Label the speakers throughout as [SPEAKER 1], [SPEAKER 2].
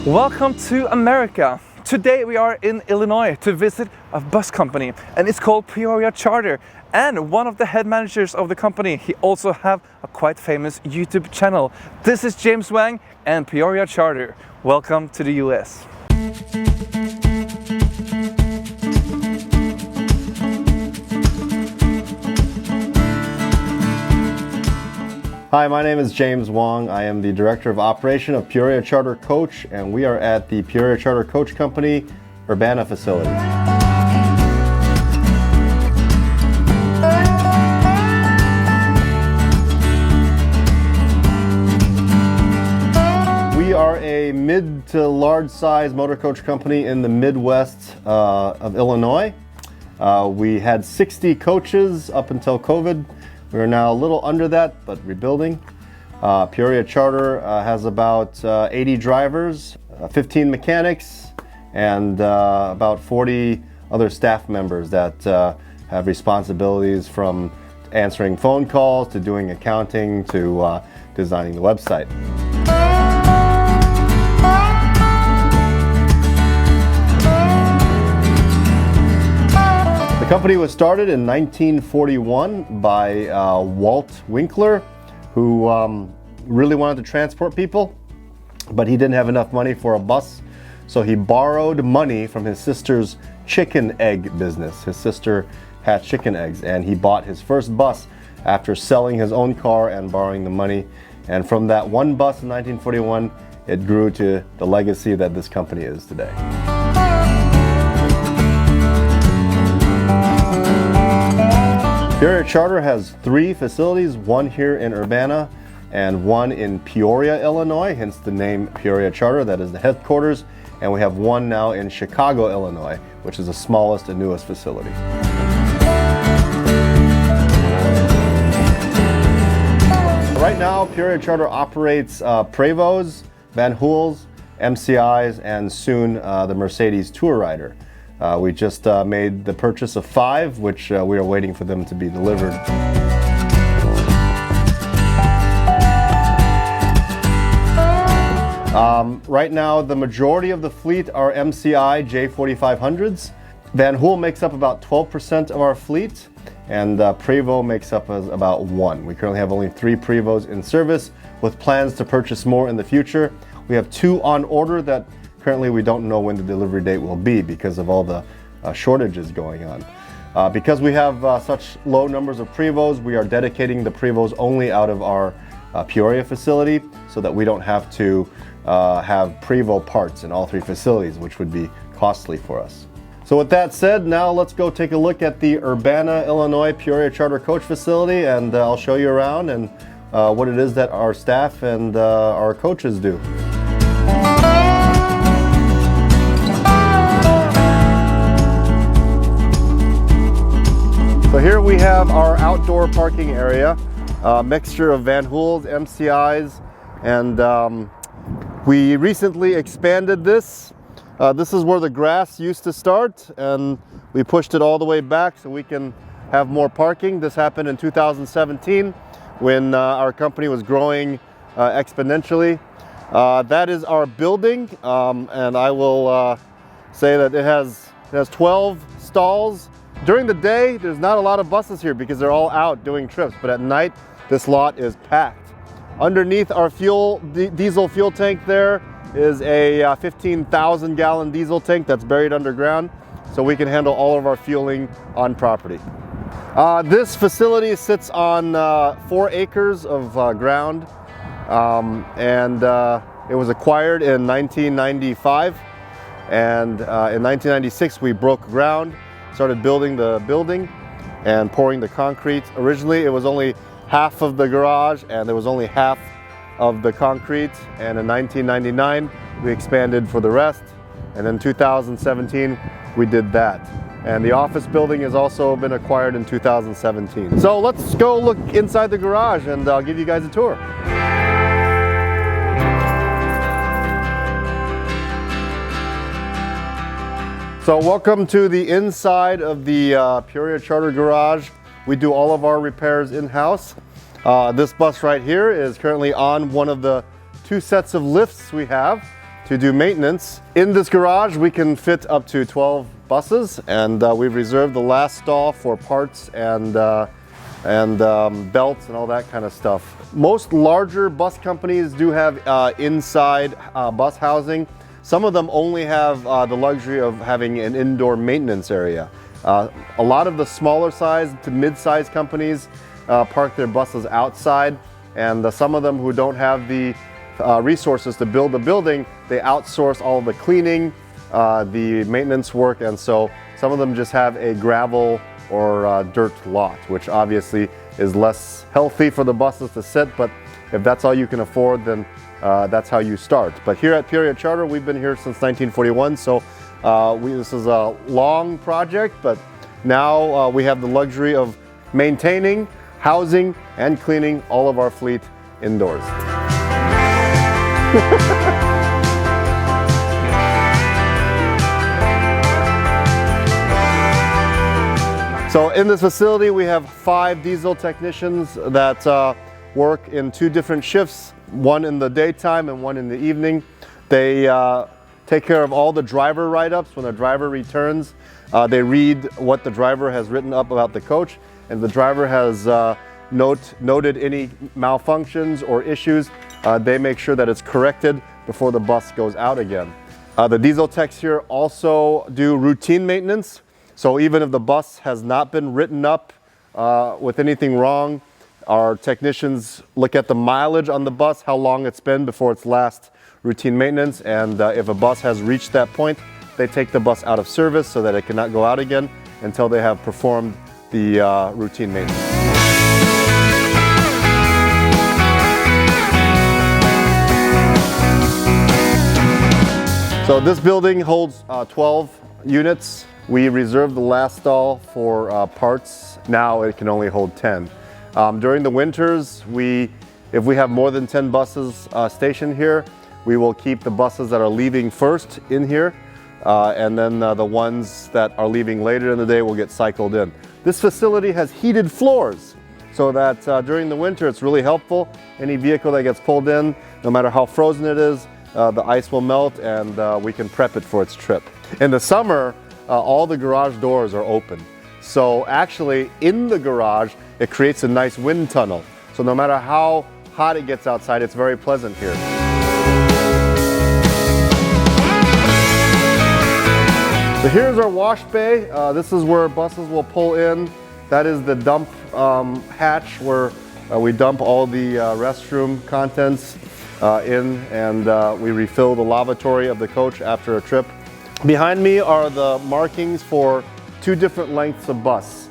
[SPEAKER 1] Welcome to America. Today we are in Illinois to visit a bus company, and it's called Peoria Charter. And one of the head managers of the company, he also have a quite famous YouTube channel. This is James Wang and Peoria Charter. Welcome to the US.
[SPEAKER 2] Hi, my name is James Wang. I am the Director of Operation of Peoria Charter Coach, and we are at the Peoria Charter Coach Company Urbana facility. We are a mid to large size motor coach company in the Midwest of Illinois. We had 60 coaches up until COVID. We are now a little under that, but rebuilding. Peoria Charter has about 80 drivers, 15 mechanics, and about 40 other staff members that have responsibilities from answering phone calls to doing accounting to designing the website. The company was started in 1941 by Walt Winkler, who really wanted to transport people, but he didn't have enough money for a bus, so he borrowed money from his sister's chicken egg business. His sister hatched chicken eggs, and he bought his first bus after selling his own car and borrowing the money. And from that one bus in 1941, it grew to the legacy that this company is today. Peoria Charter has 3 facilities, one here in Urbana and one in Peoria, Illinois, hence the name Peoria Charter, that is the headquarters, and we have one now in Chicago, Illinois, which is the smallest and newest facility. Right now, Peoria Charter operates Prevos, Van Hoels, MCIs, and soon the Mercedes Tour Rider. We just made the purchase of 5, which we are waiting for them to be delivered. Right now, the majority of the fleet are MCI J4500s. Van Hoel makes up about 12% of our fleet, and Prevo makes up about 1. We currently have only 3 Prevos in service, with plans to purchase more in the future. We have 2 on order that currently we don't know when the delivery date will be because of all the shortages going on. Because we have such low numbers of Prevos, we are dedicating the Prevos only out of our Peoria facility so that we don't have to have Prevo parts in all 3 facilities, which would be costly for us. So with that said, now let's go take a look at the Urbana, Illinois Peoria Charter Coach facility, and I'll show you around and what it is that our staff and our coaches do. So here we have our outdoor parking area, a mixture of Van Hoels, MCIs, and we recently expanded this. This is where the grass used to start, and we pushed it all the way back so we can have more parking. This happened in 2017 when our company was growing exponentially. That is our building, and I will say that it has 12 stalls. During the day, there's not a lot of buses here because they're all out doing trips, but at night, this lot is packed. Underneath our diesel fuel tank there is a 15,000 gallon diesel tank that's buried underground, so we can handle all of our fueling on property. This facility sits on 4 acres of ground, and it was acquired in 1995, and in 1996 we broke ground, started building the building and pouring the concrete. Originally it was only half of the garage and there was only half of the concrete, and in 1999 we expanded for the rest, and in 2017 we did that. And the office building has also been acquired in 2017. So let's go look inside the garage and I'll give you guys a tour. So welcome to the inside of the Peoria Charter garage. We do all of our repairs in-house. This bus right here is currently on one of the 2 sets of lifts we have. to do maintenance. In this garage, we can fit up to 12 buses, and we've reserved the last stall for parts and belts and all that kind of stuff. Most larger bus companies do have inside bus housing. Some of them only have the luxury of having an indoor maintenance area. A lot of the smaller size to mid-size companies park their buses outside, and some of them who don't have the resources to build the building, they outsource all of the cleaning, the maintenance work, and so some of them just have a gravel or dirt lot, which obviously is less healthy for the buses to sit, but if that's all you can afford, then that's how you start. But here at Peoria Charter, we've been here since 1941, so this is a long project, but now we have the luxury of maintaining, housing, and cleaning all of our fleet indoors. So in this facility, we have 5 diesel technicians that work in 2 different shifts, one in the daytime and one in the evening. They take care of all the driver write-ups. When the driver returns, they read what the driver has written up about the coach, and the driver has noted any malfunctions or issues. They make sure that it's corrected before the bus goes out again. The diesel techs here also do routine maintenance. So even if the bus has not been written up with anything wrong, our technicians look at the mileage on the bus, how long it's been before its last routine maintenance, and if a bus has reached that point, they take the bus out of service so that it cannot go out again until they have performed the routine maintenance. So this building holds 12 units. We reserved the last stall for parts. Now it can only hold 10. During the winters, if we have more than 10 buses stationed here, we will keep the buses that are leaving first in here, and then the ones that are leaving later in the day will get cycled in. This facility has heated floors, so that during the winter it's really helpful. Any vehicle that gets pulled in, no matter how frozen it is, the ice will melt and we can prep it for its trip. In the summer, all the garage doors are open. So actually in the garage, it creates a nice wind tunnel. So no matter how hot it gets outside, it's very pleasant here. So here's our wash bay. This is where buses will pull in. That is the dump hatch where we dump all the restroom contents in, and we refill the lavatory of the coach after a trip. Behind me are the markings for 2 different lengths of bus.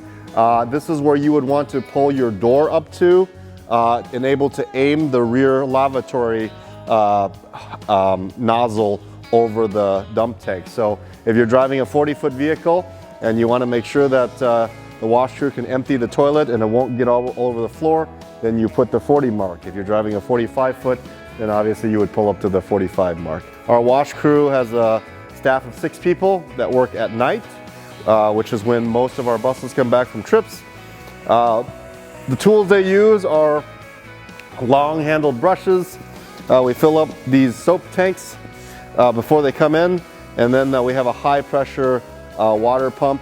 [SPEAKER 2] This is where you would want to pull your door up to and able to aim the rear lavatory nozzle over the dump tank. So if you're driving a 40-foot vehicle and you want to make sure that the wash crew can empty the toilet and it won't get all over the floor, then you put the 40 mark. If you're driving a 45-foot, then obviously you would pull up to the 45 mark. Our wash crew has a staff of 6 people that work at night, which is when most of our buses come back from trips. The tools they use are long-handled brushes. We fill up these soap tanks before they come in, and then we have a high-pressure water pump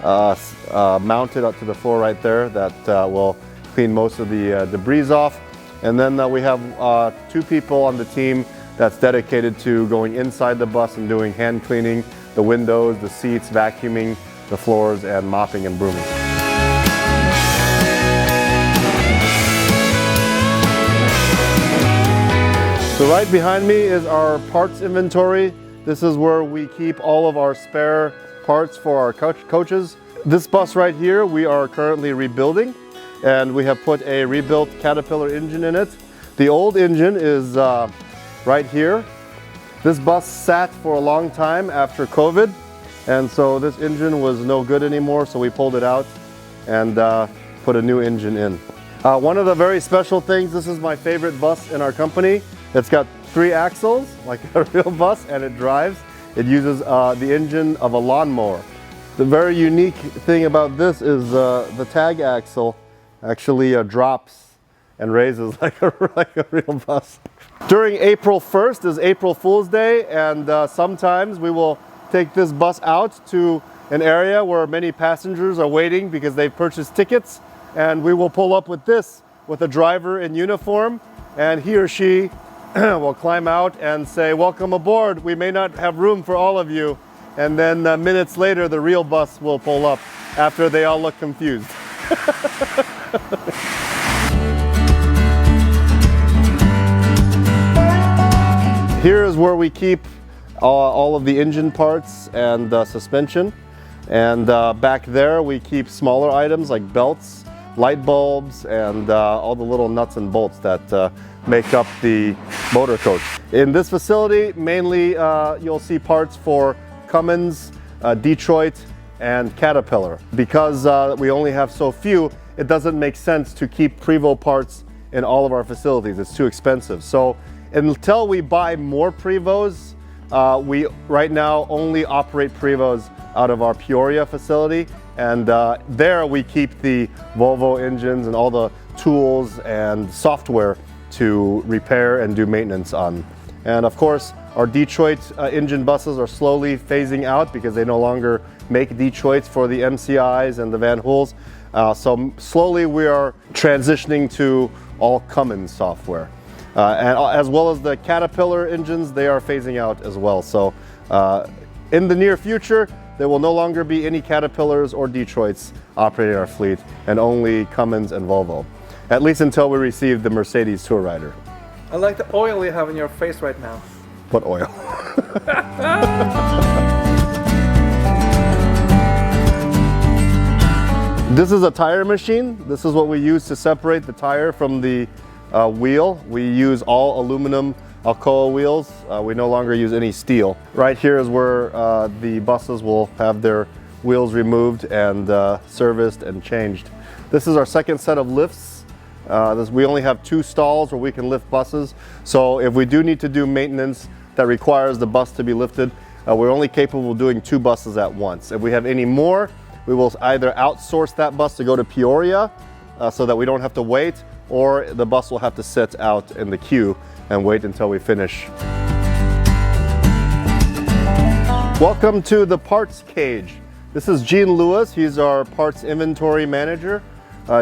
[SPEAKER 2] mounted up to the floor right there that will clean most of the debris off. And then we have 2 people on the team that's dedicated to going inside the bus and doing hand cleaning, the windows, the seats, vacuuming the floors, and mopping and brooming. So right behind me is our parts inventory. This is where we keep all of our spare parts for our coaches. This bus right here we are currently rebuilding, and we have put a rebuilt Caterpillar engine in it. The old engine is right here. This bus sat for a long time after COVID, and so this engine was no good anymore, so we pulled it out and put a new engine in. One of the very special things, this is my favorite bus in our company. It's got 3 axles, like a real bus, and it drives. It uses the engine of a lawnmower. The very unique thing about this is the tag axle actually drops and raises like a real bus. During April 1st is April Fool's Day, and sometimes we will take this bus out to an area where many passengers are waiting because they've purchased tickets, and we will pull up with this with a driver in uniform, and he or she will climb out and say, "Welcome aboard, we may not have room for all of you," and then minutes later the real bus will pull up after they all look confused. Here is where we keep all of the engine parts and suspension, and back there we keep smaller items like belts, light bulbs, and all the little nuts and bolts that make up the motor coach. In this facility, mainly you'll see parts for Cummins, Detroit, and Caterpillar. Because we only have so few, it doesn't make sense to keep Prevost parts in all of our facilities. It's too expensive. So until we buy more Prevosts, we right now only operate Prevosts out of our Peoria facility, and there we keep the Volvo engines and all the tools and software to repair and do maintenance on. And of course, our Detroit engine buses are slowly phasing out because they no longer make Detroits for the MCIs and the Van Hoels. So slowly we are transitioning to all Cummins software. And as well as the Caterpillar engines, they are phasing out as well. So in the near future, there will no longer be any Caterpillars or Detroits operating our fleet, and only Cummins and Volvo. At least until we receive the Mercedes Tour Rider.
[SPEAKER 1] I like the oil you have in your face right now.
[SPEAKER 2] What oil? This is a tire machine. This is what we use to separate the tire from the wheel. We use all aluminum Alcoa wheels. We no longer use any steel. Right here is where the buses will have their wheels removed and serviced and changed. This is our second set of lifts. We only have 2 stalls where we can lift buses. So if we do need to do maintenance that requires the bus to be lifted, we're only capable of doing 2 buses at once. If we have any more, we will either outsource that bus to go to Peoria so that we don't have to wait, or the bus will have to sit out in the queue and wait until we finish. Welcome to the parts cage. This is Gene Lewis. He's our parts inventory manager.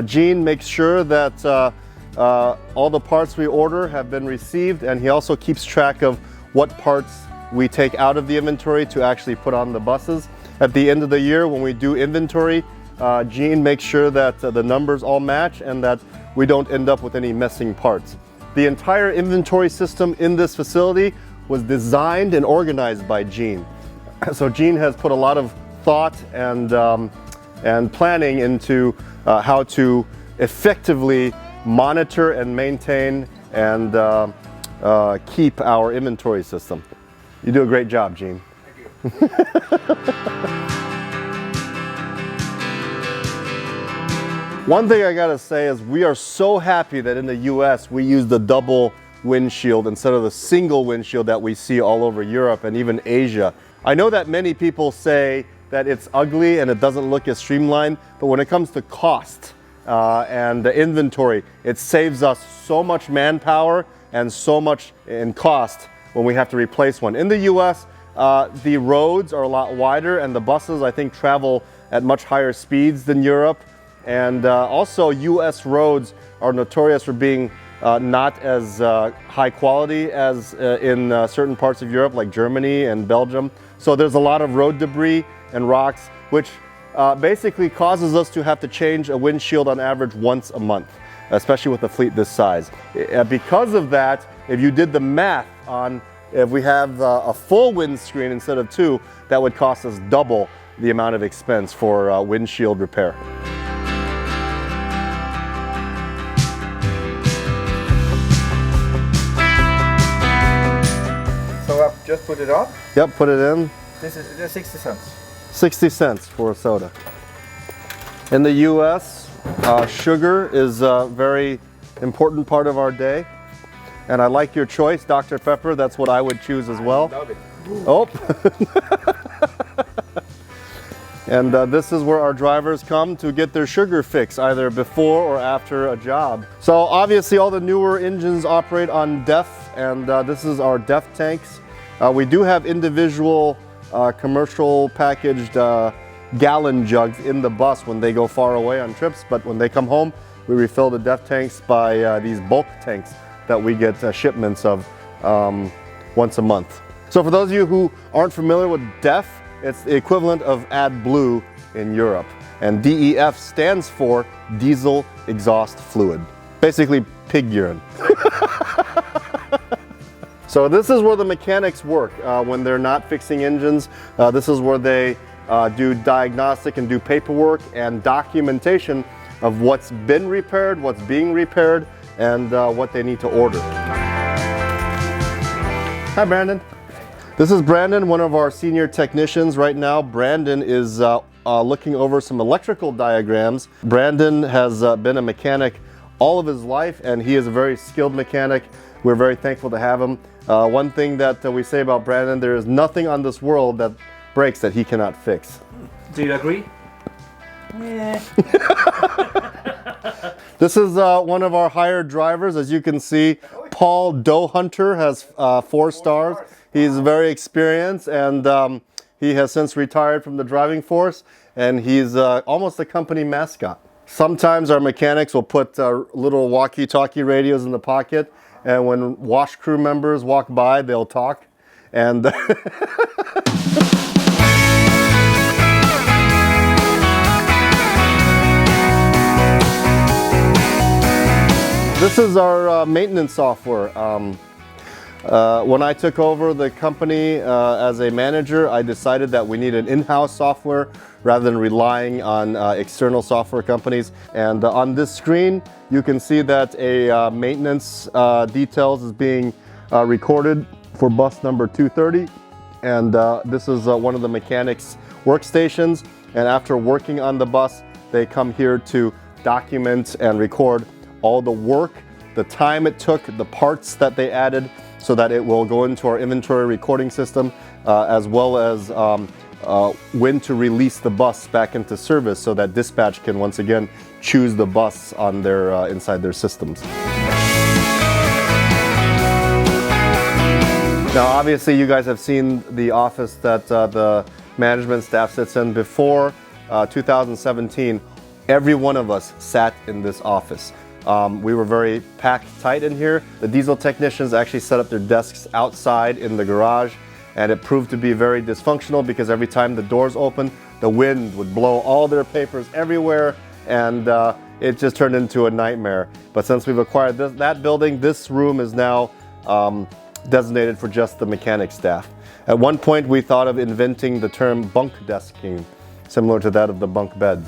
[SPEAKER 2] Gene makes sure that all the parts we order have been received, and he also keeps track of what parts we take out of the inventory to actually put on the buses. At the end of the year, when we do inventory, Gene makes sure that the numbers all match and that we don't end up with any missing parts. The entire inventory system in this facility was designed and organized by Gene. So Gene has put a lot of thought and planning into how to effectively monitor and maintain and keep our inventory system. You do a great job, Gene. Thank you. One thing I gotta say is we are so happy that in the US we use the double windshield instead of the single windshield that we see all over Europe and even Asia. I know that many people say that it's ugly and it doesn't look as streamlined, but when it comes to cost and the inventory, it saves us so much manpower and so much in cost when we have to replace one. In the US, the roads are a lot wider, and the buses, I think, travel at much higher speeds than Europe. And also, US roads are notorious for being not as high quality as in certain parts of Europe, like Germany and Belgium. So there's a lot of road debris and rocks, which basically causes us to have to change a windshield on average once a month, especially with a fleet this size. Because of that, if you did the math on if we have a full windscreen instead of 2, that would cost us double the amount of expense for windshield repair.
[SPEAKER 1] Just put it up.
[SPEAKER 2] Yep, put it in.
[SPEAKER 1] This is 60 cents.
[SPEAKER 2] 60 cents for a soda. In the US, sugar is a very important part of our day. And I like your choice, Dr. Pepper. That's what I would choose as well.
[SPEAKER 1] I love it.
[SPEAKER 2] Oh. And this is where our drivers come to get their sugar fix, either before or after a job. So obviously all the newer engines operate on DEF, and this is our DEF tanks. We do have individual commercial packaged gallon jugs in the bus when they go far away on trips, but when they come home, we refill the DEF tanks by these bulk tanks that we get shipments of once a month. So for those of you who aren't familiar with DEF, it's the equivalent of AdBlue in Europe. And DEF stands for diesel exhaust fluid. Basically pig urine. So this is where the mechanics work when they're not fixing engines. This is where they do diagnostic and do paperwork and documentation of what's been repaired, what's being repaired, and what they need to order. Hi, Brandon. This is Brandon, one of our senior technicians right now. Brandon is looking over some electrical diagrams. Brandon has been a mechanic all of his life, and he is a very skilled mechanic. We're very thankful to have him. One thing that we say about Brandon, there is nothing on this world that breaks that he cannot fix.
[SPEAKER 1] Do you agree? Yeah.
[SPEAKER 2] This is one of our hired drivers. As you can see, Paul Doe Hunter has 4 stars. He's very experienced, and he has since retired from the driving force, and he's almost a company mascot. Sometimes our mechanics will put little walkie-talkie radios in the pocket, and when wash crew members walk by, they'll talk. And this is our maintenance software. When I took over the company as a manager, I decided that we need an in-house software rather than relying on external software companies. And on this screen, you can see that a maintenance details is being recorded for bus number 230. And this is one of the mechanics' workstations. And after working on the bus, they come here to document and record all the work, the time it took, the parts that they added, so that it will go into our inventory recording system, as well as when to release the bus back into service, so that dispatch can once again choose the bus on their inside their systems. Now obviously you guys have seen the office that the management staff sits in. Before 2017, every one of us sat in this office. We were very packed tight in here. The diesel technicians actually set up their desks outside in the garage, and it proved to be very dysfunctional because every time the doors opened, the wind would blow all their papers everywhere, and it just turned into a nightmare. But since we've acquired that building, this room is now designated for just the mechanic staff. At one point, we thought of inventing the term bunk desking, similar to that of the bunk beds.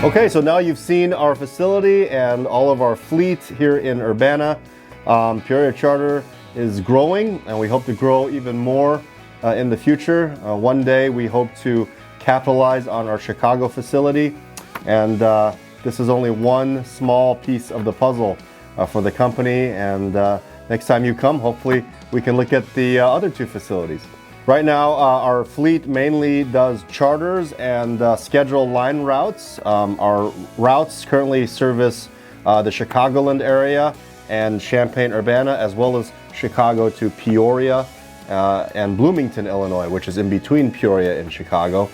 [SPEAKER 2] Okay, so now you've seen our facility and all of our fleet here in Urbana. Peoria Charter is growing, and we hope to grow even more in the future. One day we hope to capitalize on our Chicago facility, and this is only one small piece of the puzzle for the company, and next time you come, hopefully we can look at the other 2 facilities. Right now, our fleet mainly does charters and schedule line routes. Our routes currently service the Chicagoland area and Champaign-Urbana, as well as Chicago to Peoria and Bloomington, Illinois, which is in between Peoria and Chicago.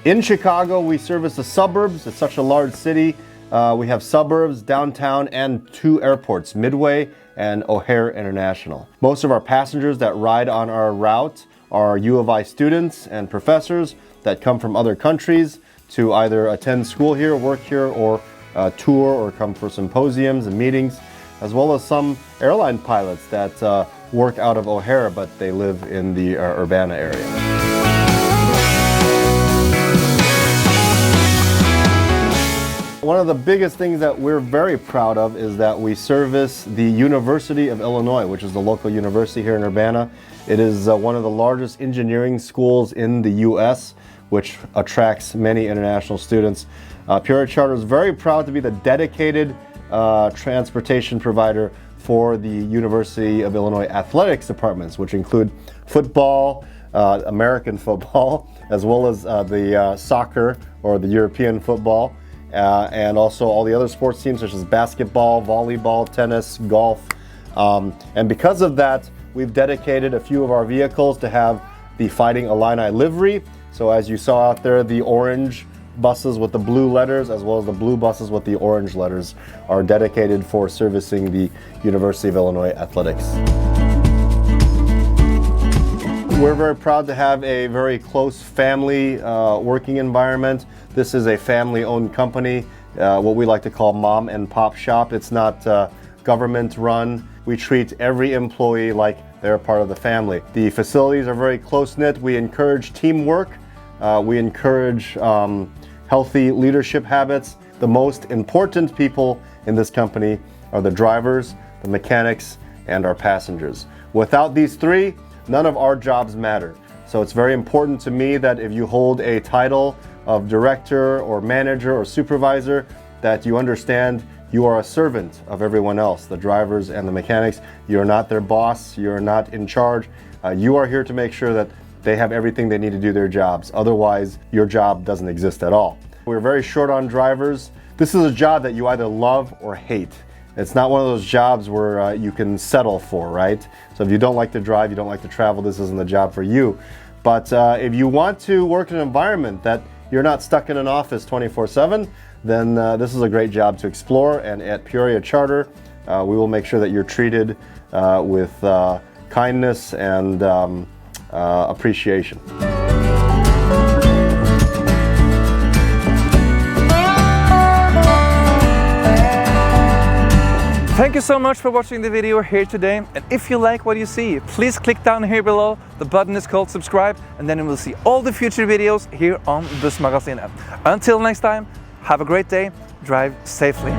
[SPEAKER 2] In Chicago, we service the suburbs. It's such a large city. We have suburbs, downtown, and 2 airports, Midway and O'Hare International. Most of our passengers that ride on our route are U of I students and professors that come from other countries to either attend school here, work here, or tour or come for symposiums and meetings, as well as some airline pilots that work out of O'Hare, but they live in the Urbana area. One of the biggest things that we're very proud of is that we service the University of Illinois, which is the local university here in Urbana. It is one of the largest engineering schools in the U.S., which attracts many international students. Peoria Charter is very proud to be the dedicated transportation provider for the University of Illinois athletics departments, which include football, American football, as well as the soccer or the European football, and also all the other sports teams such as basketball, volleyball, tennis, golf. And because of that, we've dedicated a few of our vehicles to have the Fighting Illini livery. So as you saw out there, the orange buses with the blue letters, as well as the blue buses with the orange letters, are dedicated for servicing the University of Illinois athletics. We're very proud to have a very close family working environment. This is a family-owned company, what we like to call mom and pop shop. It's not government run. We treat every employee like they're part of the family. The facilities are very close-knit. We encourage teamwork. We encourage healthy leadership habits. The most important people in this company are the drivers, the mechanics, and our passengers. Without these three, none of our jobs matter. So it's very important to me that if you hold a title of director or manager or supervisor, that you understand you are a servant of everyone else, the drivers and the mechanics. You're not their boss, you're not in charge. You are here to make sure that they have everything they need to do their jobs. Otherwise, your job doesn't exist at all. We're very short on drivers. This is a job that you either love or hate. It's not one of those jobs where you can settle for, right? So if you don't like to drive, you don't like to travel, this isn't the job for you. But if you want to work in an environment that you're not stuck in an office 24/7, then this is a great job to explore. And at Peoria Charter, we will make sure that you're treated with kindness and appreciation.
[SPEAKER 1] Thank you so much for watching the video here today, and if you like what you see, please click down here below. The button is called subscribe, and then you will see all the future videos here on Bussmagasinet. Until next time, have a great day, drive safely.